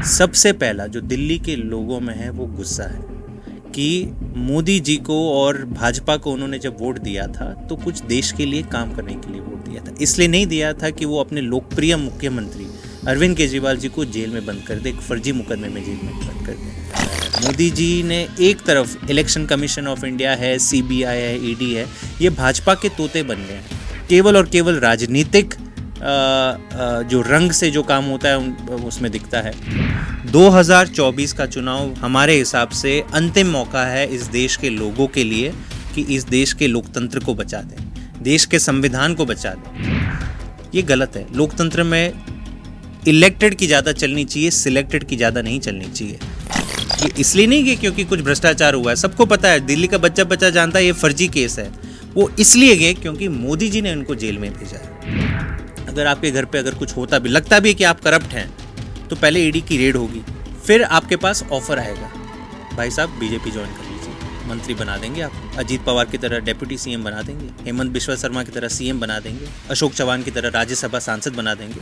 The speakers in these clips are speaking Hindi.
सबसे पहला जो दिल्ली के लोगों में है वो गुस्सा है कि मोदी जी को और भाजपा को उन्होंने जब वोट दिया था तो कुछ देश के लिए काम करने के लिए वोट दिया था। इसलिए नहीं दिया था कि वो अपने लोकप्रिय मुख्यमंत्री अरविंद केजरीवाल जी को जेल में बंद कर दे, एक फर्जी मुकदमे में जेल में बंद कर दे। मोदी जी ने एक तरफ इलेक्शन कमीशन ऑफ इंडिया है, सीबीआई है, ईडी है, ये भाजपा के तोते बन गए हैं। केवल और केवल राजनीतिक जो रंग से जो काम होता है उसमें दिखता है। 2024 का चुनाव हमारे हिसाब से अंतिम मौका है इस देश के लोगों के लिए कि इस देश के लोकतंत्र को बचा दें, देश के संविधान को बचा दें। ये गलत है। लोकतंत्र में इलेक्टेड की ज़्यादा चलनी चाहिए, सिलेक्टेड की ज़्यादा नहीं चलनी चाहिए। ये इसलिए नहीं कि क्योंकि कुछ भ्रष्टाचार हुआ है, सबको पता है, दिल्ली का बच्चा बच्चा जानता है ये फर्जी केस है। वो इसलिए गए क्योंकि मोदी जी ने उनको जेल में भेजा है। अगर आपके घर पे अगर कुछ होता भी, लगता भी है कि आप करप्ट हैं, तो पहले ईडी की रेड होगी, फिर आपके पास ऑफर आएगा, भाई साहब बीजेपी ज्वाइन कर लीजिए, मंत्री बना देंगे आपको, अजीत पवार की तरह डेप्यूटी सीएम बना देंगे, हेमंत बिश्वा शर्मा की तरह सीएम बना देंगे, अशोक चौहान की तरह राज्यसभा सांसद बना देंगे।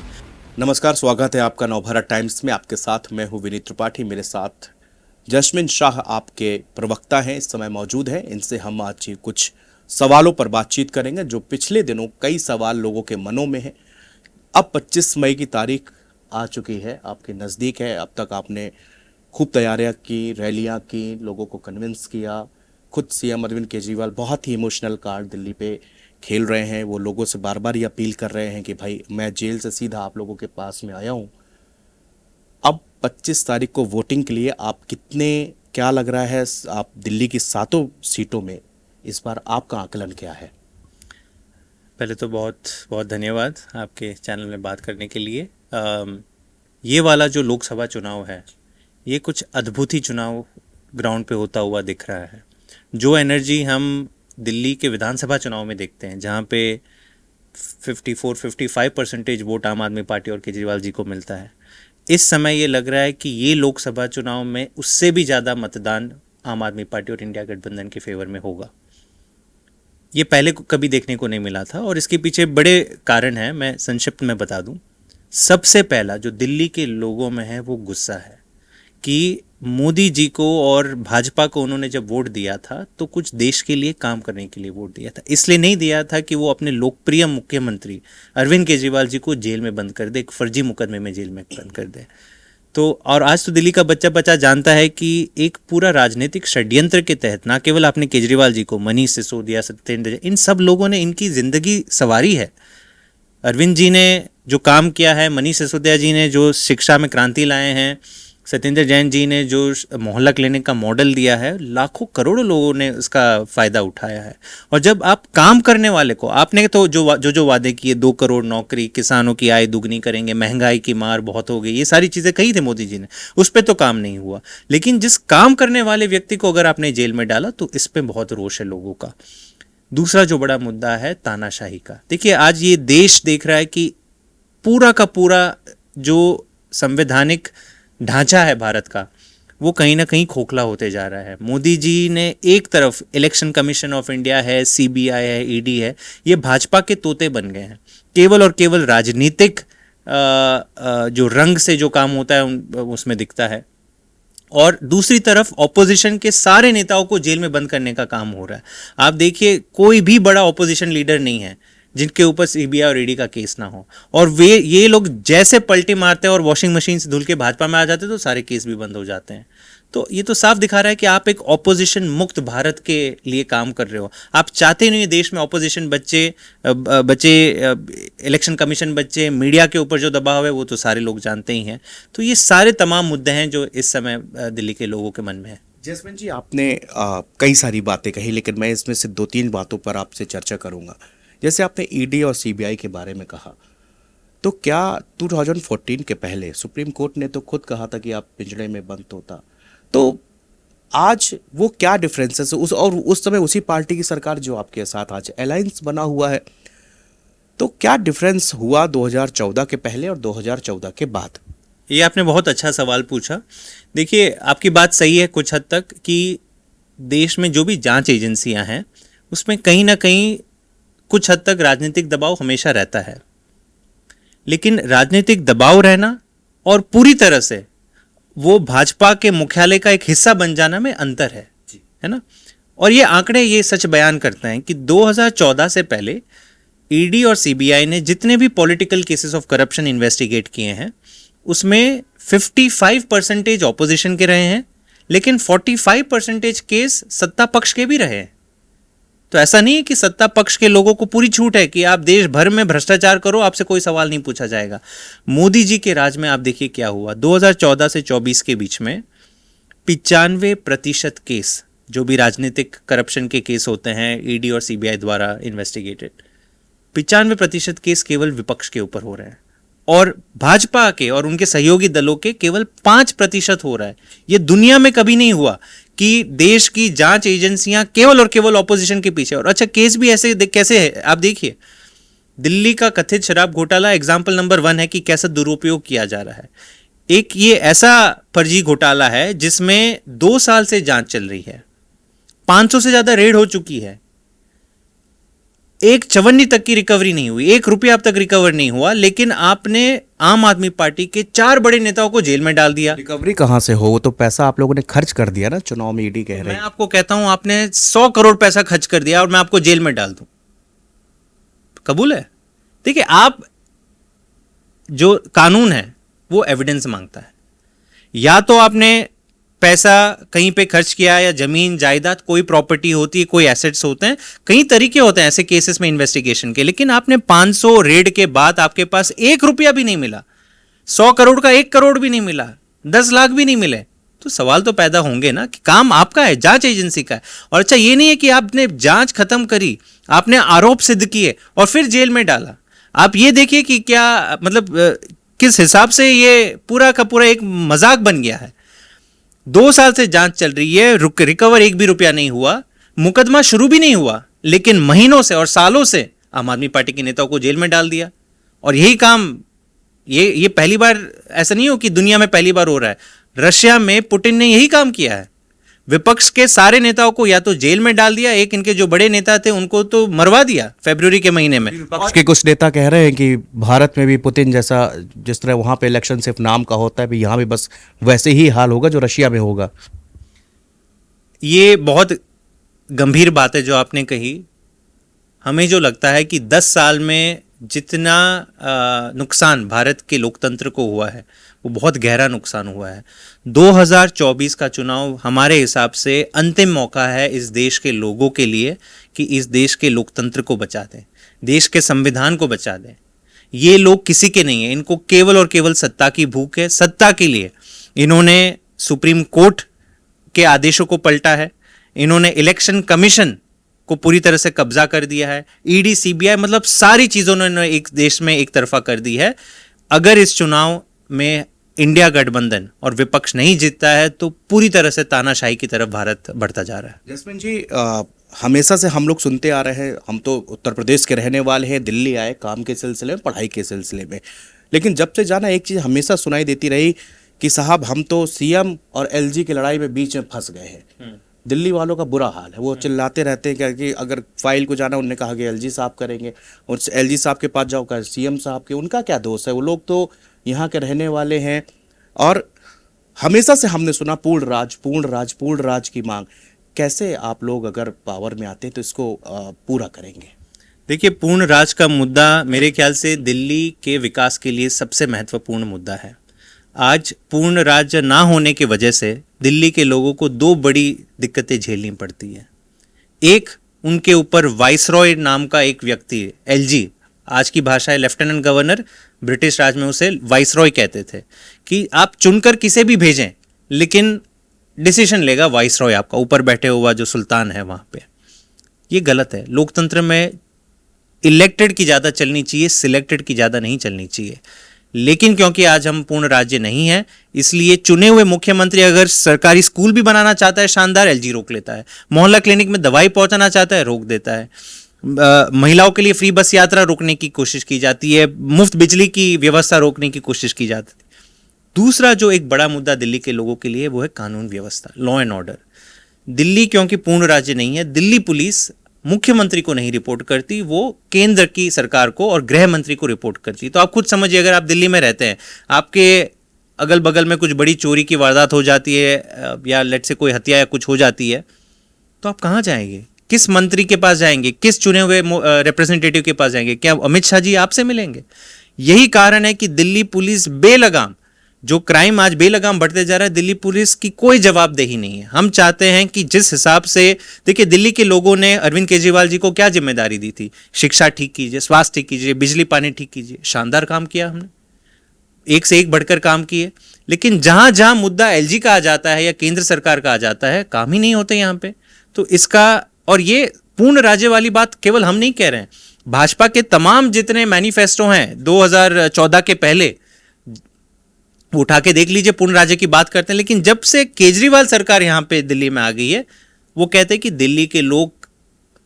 नमस्कार, स्वागत है आपका नवभारत टाइम्स में। आपके साथ मैं हूं विनीत त्रिपाठी, मेरे साथ जस्मिन शाह आपके प्रवक्ता हैं, इस समय मौजूद हैं। इनसे हम आज कुछ सवालों पर बातचीत करेंगे जो पिछले दिनों कई सवाल लोगों के मनों में हैं। अब 25 मई की तारीख आ चुकी है, आपके नज़दीक है। अब तक आपने खूब तैयारियां की, रैलियां की, लोगों को कन्विंस किया। खुद सीएम अरविंद केजरीवाल बहुत ही इमोशनल कार्ड दिल्ली पे खेल रहे हैं। वो लोगों से बार बार ये अपील कर रहे हैं कि भाई मैं जेल से सीधा आप लोगों के पास में आया हूँ। अब 25 तारीख को वोटिंग के लिए आप कितने, क्या लग रहा है, आप दिल्ली की 7 सीटों में इस बार आपका आकलन क्या है? पहले तो बहुत बहुत धन्यवाद आपके चैनल में बात करने के लिए। ये वाला जो लोकसभा चुनाव है, ये कुछ अद्भुत ही चुनाव ग्राउंड पे होता हुआ दिख रहा है। जो एनर्जी हम दिल्ली के विधानसभा चुनाव में देखते हैं, जहाँ पे 54-55% वोट आम आदमी पार्टी और केजरीवाल जी को मिलता है, इस समय ये लग रहा है कि ये लोकसभा चुनाव में उससे भी ज़्यादा मतदान आम आदमी पार्टी और इंडिया गठबंधन के फेवर में होगा। ये पहले कभी देखने को नहीं मिला था और इसके पीछे बड़े कारण हैं, मैं संक्षिप्त में बता दूं। सबसे पहला जो दिल्ली के लोगों में है वो गुस्सा है कि मोदी जी को और भाजपा को उन्होंने जब वोट दिया था तो कुछ देश के लिए काम करने के लिए वोट दिया था। इसलिए नहीं दिया था कि वो अपने लोकप्रिय मुख्यमंत्री अरविंद केजरीवाल जी को जेल में बंद कर दे, एक फर्जी मुकदमे में जेल में बंद कर दे। तो और आज तो दिल्ली का बच्चा बच्चा जानता है कि एक पूरा राजनीतिक षड्यंत्र के तहत ना केवल आपने केजरीवाल जी को, मनीष सिसोदिया, सत्येंद्र, इन सब लोगों ने इनकी ज़िंदगी संवारी है। अरविंद जी ने जो काम किया है, मनीष सिसोदिया जी ने जो शिक्षा में क्रांति लाए हैं, सत्येंद्र जैन जी ने जो मोहल्ला क्लिनिक का मॉडल दिया है, लाखों करोड़ों लोगों ने उसका फ़ायदा उठाया है। और जब आप काम करने वाले को, आपने तो जो वादे किए, 2 करोड़ नौकरी, किसानों की आय दुगनी करेंगे, महंगाई की मार बहुत हो गई, ये सारी चीज़ें कही थी मोदी जी ने, उस पर तो काम नहीं हुआ। लेकिन जिस काम करने वाले व्यक्ति को अगर आपने जेल में डाला तो इस पर बहुत रोष है लोगों का। दूसरा जो बड़ा मुद्दा है तानाशाही का। देखिए, आज ये देश देख रहा है कि पूरा का पूरा जो संवैधानिक ढांचा है भारत का, वो कहीं ना कहीं खोखला होते जा रहा है। मोदी जी ने एक तरफ इलेक्शन कमीशन ऑफ इंडिया है, सीबीआई है, ईडी है, ये भाजपा के तोते बन गए हैं। केवल और केवल राजनीतिक जो रंग से जो काम होता है उसमें दिखता है। और दूसरी तरफ ऑपोजिशन के सारे नेताओं को जेल में बंद करने का काम हो रहा है। आप देखिए, कोई भी बड़ा ऑपोजिशन लीडर नहीं है जिनके ऊपर सीबीआई और ईडी का केस ना हो। और ये लोग जैसे पलटी मारते हैं और वॉशिंग मशीन से धुल के भाजपा में आ जाते हैं तो सारे केस भी बंद हो जाते हैं। तो ये तो साफ दिखा रहा है कि आप एक ऑपोजिशन मुक्त भारत के लिए काम कर रहे हो। आप चाहते नहीं देश में ऑपोजिशन बच्चे, इलेक्शन कमीशन बच्चे, मीडिया के ऊपर जो दबाव है वो तो सारे लोग जानते ही हैं। तो ये सारे तमाम मुद्दे हैं जो इस समय दिल्ली के लोगों के मन में है। जसमिन जी, आपने कई सारी बातें कही, लेकिन मैं इसमें से 2-3 बातों पर आपसे चर्चा करूंगा। जैसे आपने ईडी और सीबीआई के बारे में कहा, तो क्या 2014 के पहले सुप्रीम कोर्ट ने तो खुद कहा था कि आप पिंजड़े में बंद होता, तो आज वो क्या डिफरेंसेस है उस समय उसी पार्टी की सरकार जो आपके साथ आज अलायंस बना हुआ है, तो क्या डिफरेंस हुआ 2014 के पहले और 2014 के बाद? ये आपने बहुत अच्छा सवाल पूछा। देखिए, आपकी बात सही है कुछ हद तक कि देश में जो भी जांच एजेंसियां हैं उसमें कहीं ना कहीं कुछ हद तक राजनीतिक दबाव हमेशा रहता है। लेकिन राजनीतिक दबाव रहना और पूरी तरह से वो भाजपा के मुख्यालय का एक हिस्सा बन जाना में अंतर है ना। और ये आंकड़े ये सच बयान करते हैं कि 2014 से पहले ईडी और सीबीआई ने जितने भी political cases of corruption investigate किए हैं उसमें 55% ऑपोजिशन के रहे हैं, लेकिन 45% केस सत्ता पक्ष के भी रहे हैं। तो ऐसा नहीं है कि सत्ता पक्ष के लोगों को पूरी छूट है कि आप देश भर में भ्रष्टाचार करो, आपसे कोई सवाल नहीं पूछा जाएगा। मोदी जी के राज में आप देखिए क्या हुआ। 2014 से 24 के बीच में 95% केस, जो भी राजनीतिक करप्शन के केस होते हैं ईडी और सीबीआई द्वारा इन्वेस्टिगेटेड, 95% केस केवल विपक्ष के ऊपर हो रहे हैं और भाजपा के और उनके सहयोगी दलों के केवल 5% हो रहा है। ये दुनिया में कभी नहीं हुआ कि देश की जांच एजेंसियां केवल और केवल ऑपोजिशन के पीछे। और अच्छा, केस भी ऐसे कैसे है आप देखिए। दिल्ली का कथित शराब घोटाला एग्जाम्पल नंबर 1 है कि कैसा दुरुपयोग किया जा रहा है। एक ये ऐसा फर्जी घोटाला है जिसमें 2 साल से जांच चल रही है, 500 से ज्यादा रेड हो चुकी है, एक चवन्नी तक की रिकवरी नहीं हुई, 1 रुपया अब तक रिकवर नहीं हुआ, लेकिन आपने आम आदमी पार्टी के 4 बड़े नेताओं को जेल में डाल दिया। रिकवरी कहाँ से हो, वो तो पैसा आप लोगों ने खर्च कर दिया ना, चुनाव में ईडी कह रहे मैं हैं। आपको कहता हूं आपने 100 करोड़ पैसा खर्च कर दिया और मैं आपको जेल में डाल दूं, कबूल है? देखिए, आप जो कानून है वो एविडेंस मांगता है। या तो आपने पैसा कहीं पे खर्च किया, या जमीन जायदाद कोई प्रॉपर्टी होती है, कोई एसेट्स होते हैं, कई तरीके होते हैं ऐसे केसेस में इन्वेस्टिगेशन के, लेकिन आपने 500 रेड के बाद आपके पास 1 रुपया भी नहीं मिला, 100 करोड़ का 1 करोड़ भी नहीं मिला, 10 लाख भी नहीं मिले, तो सवाल तो पैदा होंगे ना कि काम आपका है, जांच एजेंसी का है। और अच्छा, ये नहीं है कि आपने जांच खत्म करी, आपने आरोप सिद्ध किए और फिर जेल में डाला। आप ये देखिए कि क्या मतलब किस हिसाब से ये पूरा का पूरा एक मजाक बन गया है। 2 साल से जांच चल रही है, रिकवर 1 भी रुपया नहीं हुआ, मुकदमा शुरू भी नहीं हुआ, लेकिन महीनों से और सालों से आम आदमी पार्टी के नेताओं को जेल में डाल दिया। और यही काम ये पहली बार ऐसा नहीं हो कि दुनिया में पहली बार हो रहा है। रशिया में पुतिन ने यही काम किया है, विपक्ष के सारे नेताओं को या तो जेल में डाल दिया, एक इनके जो बड़े नेता थे उनको तो मरवा दिया फरवरी के महीने में। विपक्ष के कुछ नेता कह रहे हैं कि भारत में भी पुतिन जैसा, जिस तरह वहां पे इलेक्शन सिर्फ नाम का होता है, भी यहाँ भी बस वैसे ही हाल होगा जो रशिया में होगा। ये बहुत गंभीर बात है जो आपने कही। हमें जो लगता है कि 10 साल में जितना नुकसान भारत के लोकतंत्र को हुआ है वो बहुत गहरा नुकसान हुआ है। 2024 का चुनाव हमारे हिसाब से अंतिम मौका है इस देश के लोगों के लिए कि इस देश के लोकतंत्र को बचा दें, देश के संविधान को बचा दें। ये लोग किसी के नहीं है, इनको केवल और केवल सत्ता की भूख है। सत्ता के लिए इन्होंने सुप्रीम कोर्ट के आदेशों को पलटा है, इन्होंने इलेक्शन कमीशन को पूरी तरह से कब्जा कर दिया है, ईडी सीबीआई मतलब सारी चीजों ने एक देश में एक तरफा कर दी है। अगर इस चुनाव में इंडिया गठबंधन और विपक्ष नहीं जीतता है तो पूरी तरह से तानाशाही की तरफ भारत बढ़ता जा रहा है। जसमीन जी, हमेशा से हम लोग सुनते आ रहे हैं, हम तो उत्तर प्रदेश के रहने वाले हैं, दिल्ली आए काम के सिलसिले में, पढ़ाई के सिलसिले में, लेकिन जब से जाना एक चीज़ हमेशा सुनाई देती रही कि साहब हम तो सीएम और एलजी की लड़ाई में बीच में फंस गए हैं। दिल्ली वालों का बुरा हाल है, वो चिल्लाते रहते हैं क्या कि अगर फाइल को जाना उन्होंने कहा कि एलजी साहब करेंगे, और एलजी साहब के पास जाओ कहा सीएम साहब के, उनका क्या दोष है, वो लोग तो यहाँ के रहने वाले हैं। और हमेशा से हमने सुना पूर्ण राज पूर्ण राज पूर्ण राज की मांग। कैसे आप लोग अगर पावर में आते तो इसको पूरा करेंगे? देखिए, पूर्ण राज का मुद्दा मेरे ख्याल से दिल्ली के विकास के लिए सबसे महत्वपूर्ण मुद्दा है। आज पूर्ण राज्य ना होने की वजह से दिल्ली के लोगों को 2 बड़ी दिक्कतें झेलनी पड़ती है। एक, उनके ऊपर वाइसरॉय नाम का एक व्यक्ति, एलजी, आज की भाषा है लेफ्टिनेंट गवर्नर, ब्रिटिश राज में उसे वाइसरॉय कहते थे, कि आप चुनकर किसे भी भेजें लेकिन डिसीजन लेगा वाइसरॉय, आपका ऊपर बैठे हुआ जो सुल्तान है वहाँ पे। ये गलत है। लोकतंत्र में इलेक्टेड की ज़्यादा चलनी चाहिए, सिलेक्टेड की ज़्यादा नहीं चलनी चाहिए। लेकिन क्योंकि आज हम पूर्ण राज्य नहीं है, इसलिए चुने हुए मुख्यमंत्री अगर सरकारी स्कूल भी बनाना चाहता है शानदार, एलजी रोक लेता है। मोहल्ला क्लिनिक में दवाई पहुंचाना चाहता है, रोक देता है। महिलाओं के लिए फ्री बस यात्रा रोकने की कोशिश की जाती है, मुफ्त बिजली की व्यवस्था रोकने की कोशिश की जाती है। दूसरा जो एक बड़ा मुद्दा दिल्ली के लोगों के लिए वो है कानून व्यवस्था, लॉ एंड ऑर्डर। दिल्ली क्योंकि पूर्ण राज्य नहीं है, दिल्ली पुलिस मुख्यमंत्री को नहीं रिपोर्ट करती, वो केंद्र की सरकार को और गृह मंत्री को रिपोर्ट करती। तो आप खुद समझिए, अगर आप दिल्ली में रहते हैं, आपके अगल बगल में कुछ बड़ी चोरी की वारदात हो जाती है या लेट से कोई हत्या या कुछ हो जाती है, तो आप कहाँ जाएंगे? किस मंत्री के पास जाएंगे? किस चुने हुए रिप्रेजेंटेटिव के पास जाएंगे? क्या अमित शाह जी आपसे मिलेंगे? यही कारण है कि दिल्ली पुलिस बेलगाम, जो क्राइम आज बेलगाम बढ़ते जा रहा है, दिल्ली पुलिस की कोई जवाबदेही नहीं है। हम चाहते हैं कि जिस हिसाब से, देखिए दिल्ली के लोगों ने अरविंद केजरीवाल जी को क्या जिम्मेदारी दी थी? शिक्षा ठीक कीजिए, स्वास्थ्य ठीक कीजिए, बिजली पानी ठीक कीजिए। शानदार काम किया हमने, एक से एक बढ़कर काम किए। लेकिन जहां जहां मुद्दा एलजी का आ जाता है या केंद्र सरकार का आ जाता है, काम ही नहीं होते यहां पे। तो इसका, और ये पूर्ण राज्य वाली बात केवल हम नहीं कह रहे हैं, भाजपा के तमाम जितने मैनिफेस्टो हैं 2014 के पहले उठा के देख लीजिए, पूर्ण राज्य की बात करते हैं। लेकिन जब से केजरीवाल सरकार यहां पे दिल्ली में आ गई है, वो कहते हैं कि दिल्ली के लोग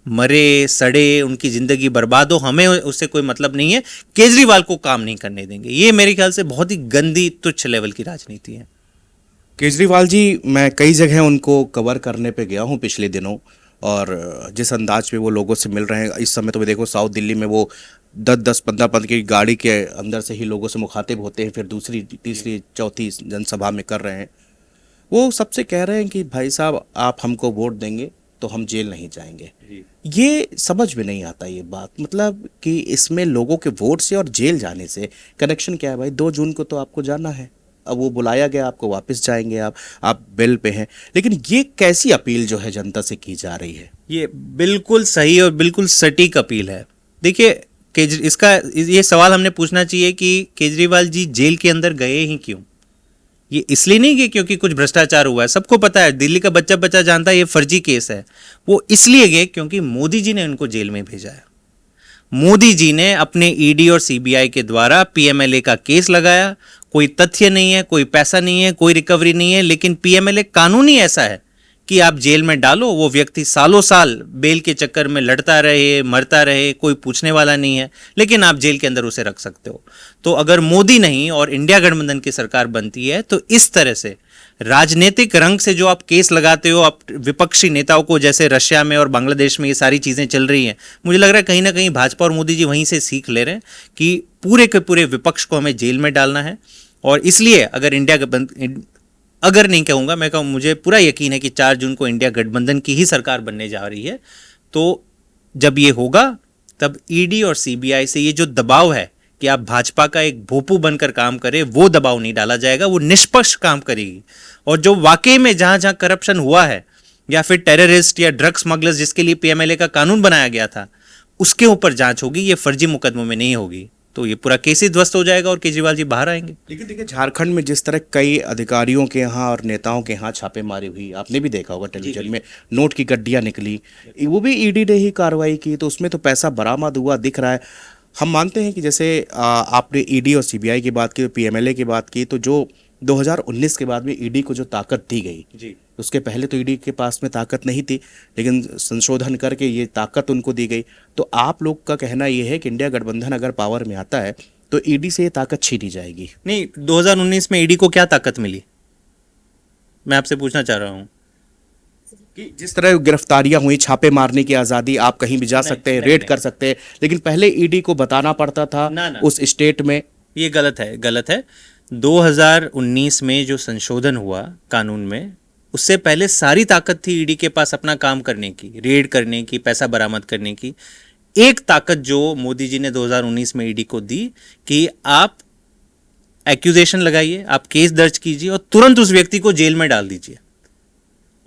मरे सड़े, उनकी जिंदगी बर्बाद हो, हमें उससे कोई मतलब नहीं है, केजरीवाल को काम नहीं करने देंगे। ये मेरे ख्याल से बहुत ही गंदी तुच्छ लेवल की राजनीति है। केजरीवाल जी, मैं कई जगह उनको कवर करने पे गया हूँ पिछले दिनों, और जिस अंदाज में वो लोगों से मिल रहे हैं इस समय, तो मैं देखो साउथ दिल्ली में वो 10-10, 15-15 की गाड़ी के अंदर से ही लोगों से मुखातिब होते हैं, फिर दूसरी तीसरी चौथी जनसभा में कर रहे हैं। वो सबसे कह रहे हैं कि भाई साहब आप हमको वोट देंगे तो हम जेल नहीं जाएंगे। ये समझ में नहीं आता ये बात, मतलब कि इसमें लोगों के वोट से और जेल जाने से कनेक्शन क्या है भाई? 2 जून को तो आपको जाना है, अब वो बुलाया गया आपको, वापस जाएंगे आप बेल पे हैं। लेकिन ये कैसी अपील जो है जनता से की जा रही है? ये बिल्कुल सही और बिल्कुल सटीक अपील है। देखिए इसका ये सवाल हमने पूछना चाहिए कि केजरीवाल जी जेल के अंदर गए ही क्यों? ये इसलिए नहीं कि क्योंकि कुछ भ्रष्टाचार हुआ है, सबको पता है, दिल्ली का बच्चा बच्चा जानता है ये फर्जी केस है। वो इसलिए गए क्योंकि मोदी जी ने उनको जेल में भेजा है। मोदी जी ने अपने ईडी और सीबीआई के द्वारा पीएमएलए का केस लगाया। कोई तथ्य नहीं है, कोई पैसा नहीं है, कोई रिकवरी नहीं है, लेकिन पीएमएलए कानून ही ऐसा है कि आप जेल में डालो, वो व्यक्ति सालों साल बेल के चक्कर में लड़ता रहे, मरता रहे, कोई पूछने वाला नहीं है, लेकिन आप जेल के अंदर उसे रख सकते हो। तो अगर मोदी नहीं और इंडिया गठबंधन की सरकार बनती है, तो इस तरह से राजनीतिक रंग से जो आप केस लगाते हो, आप विपक्षी नेताओं को, जैसे रशिया में और बांग्लादेश में ये सारी चीज़ें चल रही हैं, मुझे लग रहा है कहीं ना कहीं भाजपा और मोदी जी वहीं से सीख ले रहे हैं कि पूरे के पूरे विपक्ष को हमें जेल में डालना है। और इसलिए अगर नहीं कहूँगा, मैं कहूँ, मुझे पूरा यकीन है कि 4 जून को इंडिया गठबंधन की ही सरकार बनने जा रही है। तो जब ये होगा, तब ईडी और सीबीआई से ये जो दबाव है कि आप भाजपा का एक भोपू बनकर काम करें, वो दबाव नहीं डाला जाएगा। वो निष्पक्ष काम करेगी, और जो वाकई में जहां जहां करप्शन हुआ है, या फिर टेररिस्ट या ड्रग स्मगलर्स जिसके लिए पीएमएलए का कानून बनाया गया था, उसके ऊपर जांच होगी। ये फर्जी मुकदमों में नहीं होगी। तो ये पूरा केस ही ध्वस्त हो जाएगा और केजरीवाल जी बाहर आएंगे। लेकिन देखिए, झारखंड में जिस तरह कई अधिकारियों के यहाँ और नेताओं के यहाँ छापेमारी हुई, आपने भी देखा होगा टेलीविजन में, नोट की गड्डियाँ निकली, वो भी ईडी ने ही कार्रवाई की, तो उसमें तो पैसा बरामद हुआ दिख रहा है। हम मानते हैं कि जैसे आपने ईडी और सीबीआई की बात की, पीएमएलए की बात की, तो जो 2019 के बाद में ईडी को जो ताकत दी गई जी, उसके पहले तो ईडी के पास में ताकत नहीं थी, लेकिन संशोधन करके ये ताकत उनको दी गई। तो आप लोग का कहना ये है कि इंडिया गठबंधन अगर पावर में आता है तो ईडी से ये ताकत छीनी जाएगी? नहीं, 2019 में ईडी को क्या ताकत मिली, मैं आपसे पूछना चाह रहा हूँ। कि जिस तरह गिरफ्तारियां हुई, छापे मारने की आज़ादी, आप कहीं भी जा सकते हैं, रेड कर सकते हैं, लेकिन पहले ईडी को बताना पड़ता था उस स्टेट में। ये गलत है, गलत है। 2019 में जो संशोधन हुआ कानून में, उससे पहले सारी ताकत थी ईडी के पास अपना काम करने की, रेड करने की, पैसा बरामद करने की। एक ताकत जो मोदी जी ने 2019 में ईडी को दी कि आप एक्यूजेशन लगाइए, आप केस दर्ज कीजिए और तुरंत उस व्यक्ति को जेल में डाल दीजिए,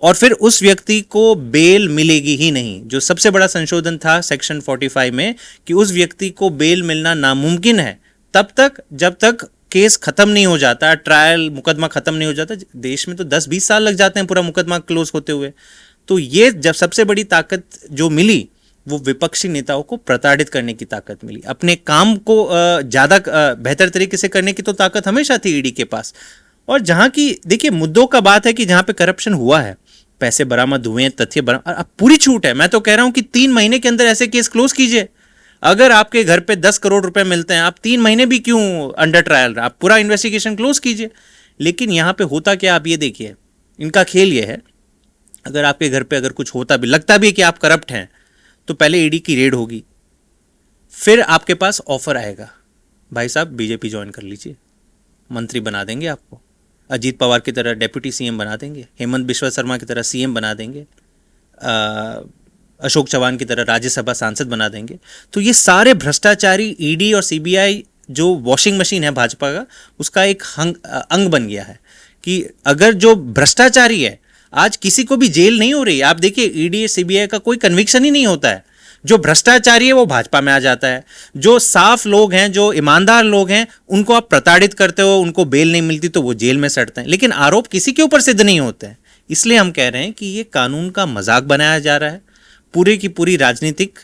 और फिर उस व्यक्ति को बेल मिलेगी ही नहीं। जो सबसे बड़ा संशोधन था सेक्शन 45 में, कि उस व्यक्ति को बेल मिलना नामुमकिन है तब तक जब तक केस खत्म नहीं हो जाता, ट्रायल मुकदमा खत्म नहीं हो जाता। देश में तो 10-20 साल लग जाते हैं पूरा मुकदमा क्लोज होते हुए। तो ये जब सबसे बड़ी ताकत जो मिली, वो विपक्षी नेताओं को प्रताड़ित करने की ताकत मिली। अपने काम को ज़्यादा बेहतर तरीके से करने की तो ताकत हमेशा थी ईडी के पास। और जहाँ की, देखिए, मुद्दों का बात है कि जहाँ पे करप्शन हुआ है, पैसे बरामद हुए हैं, तथ्य बरामद, अब पूरी छूट है। मैं तो कह रहा हूँ कि 3 महीने के अंदर ऐसे केस क्लोज कीजिए। अगर आपके घर पे 10 करोड़ रुपए मिलते हैं, आप 3 महीने भी क्यों अंडर ट्रायल, आप पूरा इन्वेस्टिगेशन क्लोज कीजिए। लेकिन यहाँ पे होता क्या, आप ये देखिए, इनका खेल ये है, अगर आपके घर पे अगर कुछ होता भी, लगता भी कि आप करप्ट हैं, तो पहले ईडी की रेड होगी, फिर आपके पास ऑफर आएगा, भाई साहब बीजेपी ज्वाइन कर लीजिए। मंत्री बना देंगे आपको, अजीत पवार की तरह डेप्यूटी सीएम बना देंगे, हेमंत बिश्वा शर्मा की तरह सीएम बना देंगे, अशोक चौहान की तरह राज्यसभा सांसद बना देंगे। तो ये सारे भ्रष्टाचारी ईडी और सीबीआई जो वॉशिंग मशीन है भाजपा का, उसका एक अंग बन गया है कि अगर जो भ्रष्टाचारी है, आज किसी को भी जेल नहीं हो रही। आप देखिए ईडी सीबीआई का कोई कन्विक्शन ही नहीं होता है। जो भ्रष्टाचारी है वो भाजपा में आ जाता है, जो साफ लोग हैं, जो ईमानदार लोग हैं, उनको आप प्रताड़ित करते हो, उनको बेल नहीं मिलती तो वो जेल में सड़ते हैं, लेकिन आरोप किसी के ऊपर सिद्ध नहीं होते हैं। इसलिए हम कह रहे हैं कि ये कानून का मजाक बनाया जा रहा है, पूरी की पूरी राजनीतिक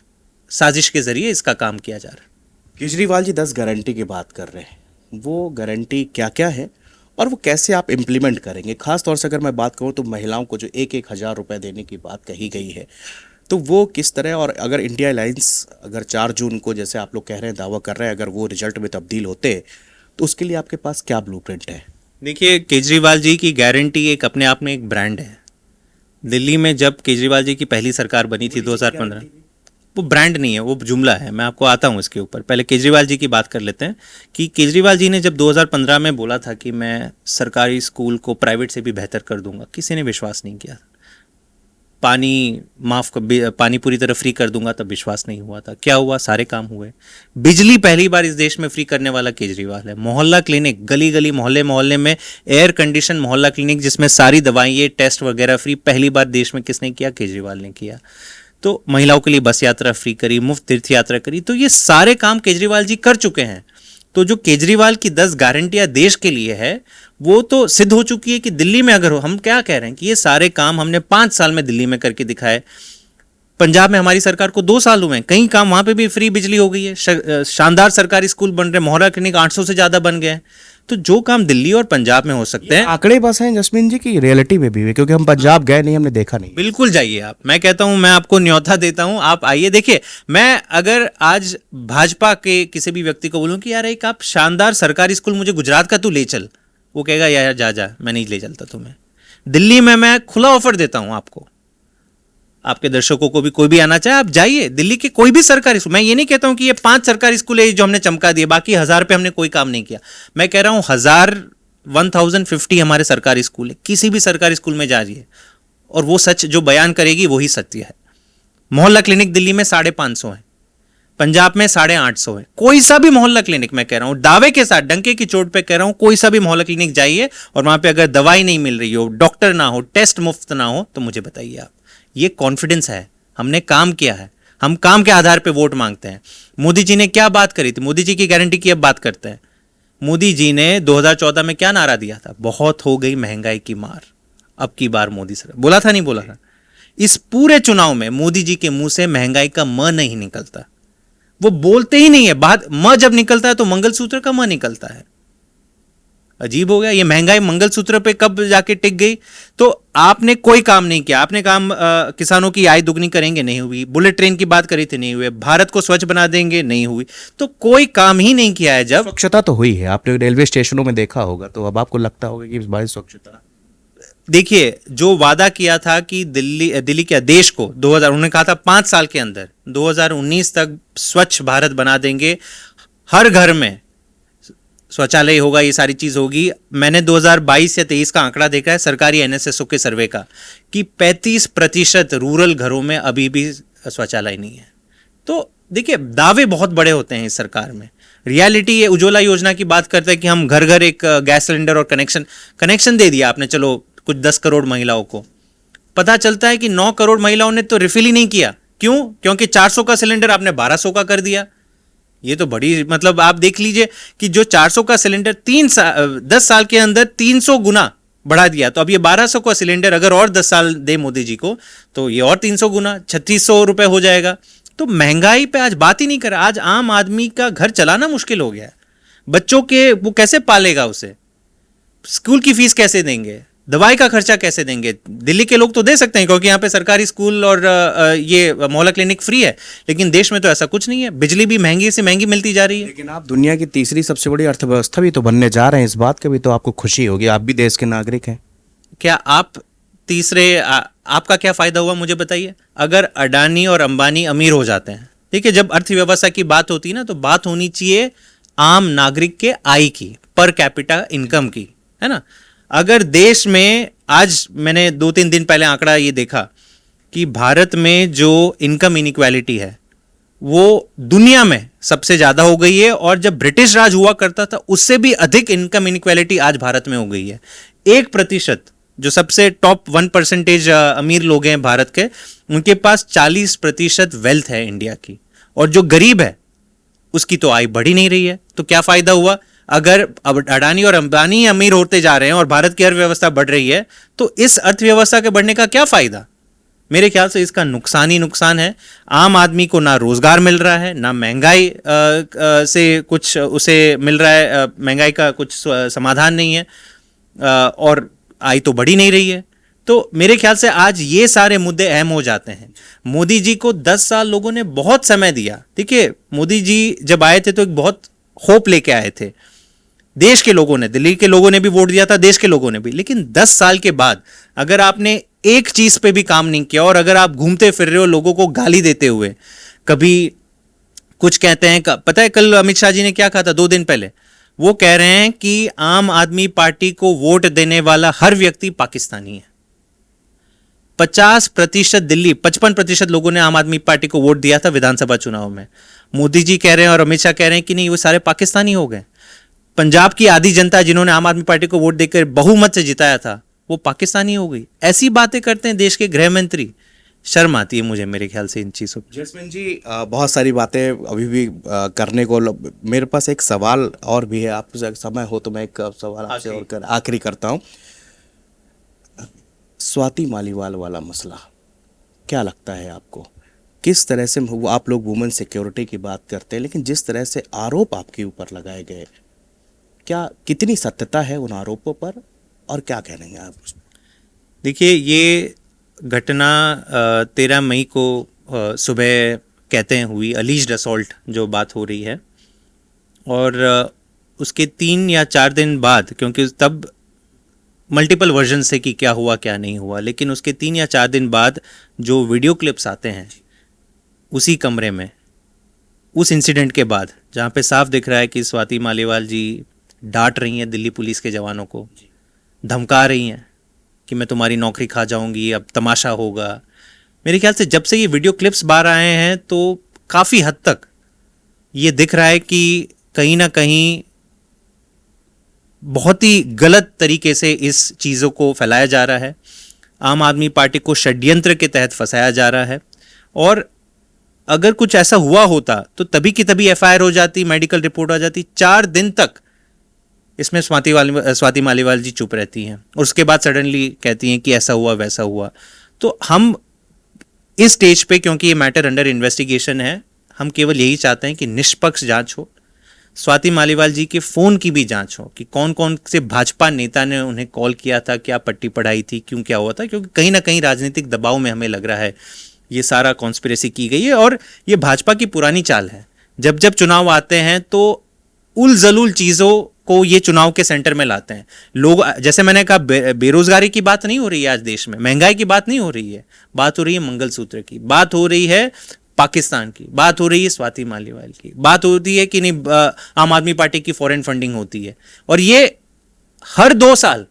साजिश के जरिए इसका काम किया जा रहा है। केजरीवाल जी 10 गारंटी की बात कर रहे हैं, वो गारंटी क्या क्या है और वो कैसे आप इम्प्लीमेंट करेंगे? खास तौर से अगर मैं बात करूं तो महिलाओं को जो 1-1 हज़ार रुपये देने की बात कही गई है, तो वो किस तरह, और अगर इंडिया अलायंस अगर 4 जून को जैसे आप लोग कह रहे हैं, दावा कर रहे हैं, अगर वो रिजल्ट में तब्दील होते तो उसके लिए आपके पास क्या ब्लूप्रिंट है? देखिए, केजरीवाल जी की गारंटी एक अपने आप में एक ब्रांड है। दिल्ली में जब केजरीवाल जी की पहली सरकार बनी थी 2015, वो ब्रांड नहीं है, वो जुमला है। मैं आपको आता हूँ इसके ऊपर। पहले केजरीवाल जी की बात कर लेते हैं कि केजरीवाल जी ने जब 2015 में बोला था कि मैं सरकारी स्कूल को प्राइवेट से भी बेहतर कर दूंगा, किसी ने विश्वास नहीं किया। पानी पूरी तरह फ्री कर दूंगा, तब विश्वास नहीं हुआ था। क्या हुआ? सारे काम हुए। बिजली पहली बार इस देश में फ्री करने वाला केजरीवाल है। मोहल्ला क्लिनिक, गली गली मोहल्ले मोहल्ले में एयर कंडीशन मोहल्ला क्लिनिक, जिसमें सारी दवाइयाँ, टेस्ट वगैरह फ्री, पहली बार देश में किसने किया? केजरीवाल ने किया। तो महिलाओं के लिए बस यात्रा फ्री करी, मुफ्त तीर्थ यात्रा करी। तो ये सारे काम केजरीवाल जी कर चुके हैं। तो जो केजरीवाल की 10 गारंटियां देश के लिए है, वो तो सिद्ध हो चुकी है कि दिल्ली में अगर हो, हम क्या कह रहे हैं कि ये सारे काम हमने 5 साल में दिल्ली में करके दिखाए। पंजाब में हमारी सरकार को 2 साल हुए हैं, कई काम वहां पे भी फ्री बिजली हो गई है, शानदार सरकारी स्कूल बन रहे, मोहल्ला क्लिनिक 800 से ज्यादा बन गए हैं। तो जो काम दिल्ली और पंजाब में हो सकते हैं, आंकड़े बस हैं जस्मीन जी की रियलिटी में भी है, क्योंकि हम पंजाब गए नहीं, हमने देखा नहीं। बिल्कुल जाइए आप। मैं कहता हूं, मैं आपको न्योता देता हूं, आप आइए। देखिए, मैं अगर आज भाजपा के किसी भी व्यक्ति को बोलूं कि यार एक आप शानदार सरकारी स्कूल मुझे गुजरात का तू ले चल, वो कहेगा यार जा जा, मैं नहीं ले चलता तुम्हें। दिल्ली में मैं खुला ऑफर देता हूं आपको, आपके दर्शकों को भी, कोई भी आना चाहे आप जाइए। दिल्ली के कोई भी सरकारी स्कूल, मैं ये नहीं कहता हूं कि ये 5 सरकारी स्कूल है जो हमने चमका दिए, बाकी 1000 पे हमने कोई काम नहीं किया। मैं कह रहा हूं 1050 हमारे सरकारी स्कूल है। किसी भी सरकारी स्कूल में जाइए और वो सच जो बयान करेगी वही सत्य है। मोहल्ला क्लिनिक दिल्ली में 550 है, पंजाब में 850 है। कोई सा भी मोहल्ला क्लिनिक, मैं कह रहा हूं दावे के साथ, डंके की चोट पे कह रहा हूं, कोई सा भी मोहल्ला क्लिनिक जाइए और वहां पे अगर दवाई नहीं मिल रही हो, डॉक्टर ना हो, टेस्ट मुफ्त ना हो, तो मुझे बताइए आप। ये कॉन्फिडेंस है, हमने काम किया है, हम काम के आधार पे वोट मांगते हैं। मोदी जी ने क्या बात करी थी? मोदी जी की गारंटी की अब बात करते हैं। मोदी जी ने 2014 में क्या नारा दिया था? बहुत हो गई महंगाई की मार, अब की बार मोदी सरकार। बोला था, नहीं बोला था? इस पूरे चुनाव में मोदी जी के मुंह से महंगाई का म नहीं निकलता, वो बोलते ही नहीं है। बात म जब निकलता है तो मंगलसूत्र का म निकलता है। अजीब हो गया। ये महंगाई मंगलसूत्र पे कब जाके टिक गई? तो आपने कोई काम नहीं किया। आपने काम किसानों की आय दुगनी करेंगे, नहीं हुई। बुलेट ट्रेन की बात करी थी, नहीं हुई। भारत को स्वच्छ बना देंगे, नहीं हुई। तो कोई काम ही नहीं किया है। जब स्वच्छता तो हुई है, आपने रेलवे स्टेशनों में देखा होगा, तो अब आपको लगता होगा कि इस बार स्वच्छता, देखिए, जो वादा किया था कि दिल्ली क्या देश को 2000, उन्होंने कहा था 5 साल के अंदर 2019 तक स्वच्छ भारत बना देंगे, हर घर में शौचालय होगा, ये सारी चीज होगी। मैंने 2022 या 23 का आंकड़ा देखा है सरकारी एनएसएसओ के सर्वे का कि 35% रूरल घरों में अभी भी शौचालय नहीं है। तो देखिए, दावे बहुत बड़े होते हैं इस सरकार में। रियलिटी ये उज्ज्वला योजना की बात करते हैं कि हम घर घर एक गैस सिलेंडर और कनेक्शन दे दिया आपने, चलो कुछ 10 करोड़ महिलाओं को। पता चलता है कि 9 करोड़ महिलाओं ने तो रिफिल ही नहीं किया। क्यों? क्योंकि 400 का सिलेंडर आपने 1200 का कर दिया। ये तो बड़ी, मतलब आप देख लीजिए कि जो 400 का सिलेंडर 10 साल के अंदर 300 गुना बढ़ा दिया, तो अब ये 1200 का सिलेंडर अगर और 10 साल दे मोदी जी को, तो ये और 300 गुना 3600 रुपए हो जाएगा। तो महंगाई पे आज बात ही नहीं कर रहा। आज आम आदमी का घर चलाना मुश्किल हो गया है। बच्चों के वो कैसे पालेगा उसे? स्कूल की फीस कैसे देंगे? दवाई का खर्चा कैसे देंगे? दिल्ली के लोग तो दे सकते हैं क्योंकि यहाँ पे सरकारी स्कूल और ये मोहल्ला क्लिनिक फ्री है, लेकिन देश में तो ऐसा कुछ नहीं है। बिजली भी महंगी से महंगी मिलती जा रही है। लेकिन आप दुनिया की तीसरी सबसे बड़ी अर्थव्यवस्था भी तो बनने जा रहे हैं, इस बात की भी तो आपको खुशी होगी, आप भी देश के नागरिक हैं। क्या आप आपका क्या फायदा हुआ मुझे बताइए? अगर अडानी और अंबानी अमीर हो जाते हैं, देखिए, जब अर्थव्यवस्था की बात होती है ना, तो बात होनी चाहिए आम नागरिक के आय की, पर कैपिटा इनकम की, है ना। अगर देश में आज मैंने 2-3 दिन पहले आंकड़ा ये देखा कि भारत में जो इनकम इनइक्वालिटी है वो दुनिया में सबसे ज्यादा हो गई है, और जब ब्रिटिश राज हुआ करता था उससे भी अधिक इनकम इनइक्वालिटी आज भारत में हो गई है। 1%, जो सबसे टॉप 1% अमीर लोग हैं भारत के, उनके पास 40% वेल्थ है इंडिया की, और जो गरीब है उसकी तो आय बढ़ ही नहीं रही है। तो क्या फायदा हुआ? अगर अब अडानी और अंबानी अमीर होते जा रहे हैं और भारत की अर्थव्यवस्था बढ़ रही है, तो इस अर्थव्यवस्था के बढ़ने का क्या फायदा? मेरे ख्याल से इसका नुकसान ही नुकसान है। आम आदमी को ना रोजगार मिल रहा है, ना महंगाई से कुछ उसे मिल रहा है, महंगाई का कुछ समाधान नहीं है, और आय तो बढ़ी नहीं रही है। तो मेरे ख्याल से आज ये सारे मुद्दे अहम हो जाते हैं। मोदी जी को 10 साल लोगों ने बहुत समय दिया। देखिए, मोदी जी जब आए थे तो एक बहुत होप लेके आए थे। देश के लोगों ने, दिल्ली के लोगों ने भी वोट दिया था, देश के लोगों ने भी। लेकिन 10 साल के बाद अगर आपने एक चीज पे भी काम नहीं किया, और अगर आप घूमते फिर रहे हो लोगों को गाली देते हुए, कभी कुछ कहते हैं, पता है कल अमित शाह जी ने क्या कहा था 2 दिन पहले? वो कह रहे हैं कि आम आदमी पार्टी को वोट देने वाला हर व्यक्ति पाकिस्तानी है। 50% दिल्ली, 55% लोगों ने आम आदमी पार्टी को वोट दिया था विधानसभा चुनाव में। मोदी जी कह रहे हैं और अमित शाह कह रहे हैं कि नहीं, वो सारे पाकिस्तानी हो गए। पंजाब की आधी जनता जिन्होंने आम आदमी पार्टी को वोट देकर बहुमत से जिताया था, वो पाकिस्तानी हो गई। ऐसी बातें करते हैं देश के गृह मंत्री। शर्म आती है मुझे, मेरे ख्याल से इन चीज़ों पर। जैस्मिन जी, बहुत सारी बातें अभी भी करने को मेरे पास एक सवाल और भी है। आप समय हो तो मैं एक सवाल आपसे और आखिरी करता हूँ। स्वाति मालीवाल वाला मसला क्या लगता है आपको? किस तरह से आप लोग वुमेन सिक्योरिटी की बात करते हैं, लेकिन जिस तरह से आरोप आपके ऊपर लगाए गए, क्या कितनी सत्यता है उन आरोपों पर, और क्या कहेंगे आप? देखिए, ये घटना 13 मई को सुबह कहते हैं हुई, अलीज्ड असॉल्ट जो बात हो रही है, और उसके 3 या 4 दिन बाद, क्योंकि तब मल्टीपल वर्जन से कि क्या हुआ क्या नहीं हुआ, लेकिन उसके 3 या 4 दिन बाद जो वीडियो क्लिप्स आते हैं उसी कमरे में, उस इंसिडेंट के बाद, जहाँ पे साफ दिख रहा है कि स्वाति मालीवाल जी डांट रही हैं दिल्ली पुलिस के जवानों को, धमका रही हैं कि मैं तुम्हारी नौकरी खा जाऊंगी, अब तमाशा होगा। मेरे ख्याल से जब से ये वीडियो क्लिप्स बाहर आए हैं तो काफ़ी हद तक ये दिख रहा है कि कहीं ना कहीं बहुत ही गलत तरीके से इस चीज़ों को फैलाया जा रहा है। आम आदमी पार्टी को षड्यंत्र के तहत फंसाया जा रहा है, और अगर कुछ ऐसा हुआ होता तो तभी की तभी एफआईआर हो जाती, मेडिकल रिपोर्ट आ जाती। 4 दिन तक इसमें स्वाति मालीवाल जी चुप रहती हैं, और उसके बाद सडनली कहती हैं कि ऐसा हुआ वैसा हुआ। तो हम इस स्टेज पे, क्योंकि ये मैटर अंडर इन्वेस्टिगेशन है, हम केवल यही चाहते हैं कि निष्पक्ष जांच हो, स्वाति मालीवाल जी के फ़ोन की भी जांच हो कि कौन कौन से भाजपा नेता ने उन्हें कॉल किया था, क्या पट्टी पढ़ाई थी, क्यों क्या हुआ था। क्योंकि कहीं ना कहीं राजनीतिक दबाव में हमें लग रहा है ये सारा कॉन्स्पिरेसी की गई है, और ये भाजपा की पुरानी चाल है। जब जब चुनाव आते हैं तो उल जलूल चीज़ों को ये चुनाव के सेंटर में लाते हैं लोग। जैसे मैंने कहा, बेरोजगारी की बात नहीं हो रही है आज देश में, महंगाई की बात नहीं हो रही है, बात हो रही है मंगलसूत्र की, बात हो रही है पाकिस्तान की, बात हो रही है स्वाति मालीवाल की, बात होती है कि नहीं आम आदमी पार्टी की फॉरेन फंडिंग होती है। और ये हर 2 साल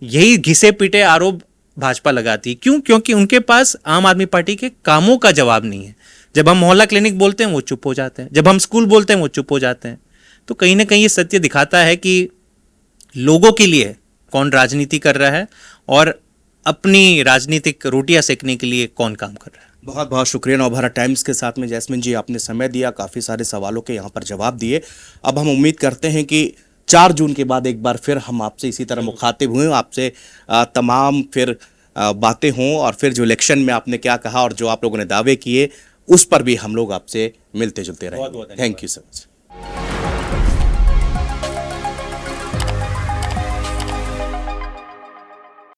यही घिसे पीटे आरोप भाजपा लगाती है। क्यों? क्योंकि उनके पास आम आदमी पार्टी के कामों का जवाब नहीं है। जब हम मोहल्ला क्लिनिक बोलते हैं वो चुप हो जाते हैं, जब हम स्कूल बोलते हैं वो चुप हो जाते हैं। तो कहीं ना कहीं ये सत्य दिखाता है कि लोगों के लिए कौन राजनीति कर रहा है, और अपनी राजनीतिक रोटियां सेकने के लिए कौन काम कर रहा है। बहुत बहुत शुक्रिया नवभारत टाइम्स के साथ में जैस्मिन जी, आपने समय दिया, काफ़ी सारे सवालों के यहाँ पर जवाब दिए। अब हम उम्मीद करते हैं कि 4 जून के बाद एक बार फिर हम आपसे इसी तरह मुखातिब हुए, आपसे तमाम फिर बातें हों, और फिर जो इलेक्शन में आपने क्या कहा और जो आप लोगों ने दावे किए उस पर भी हम लोग आपसे मिलते जुलते रहें। Thank you so much.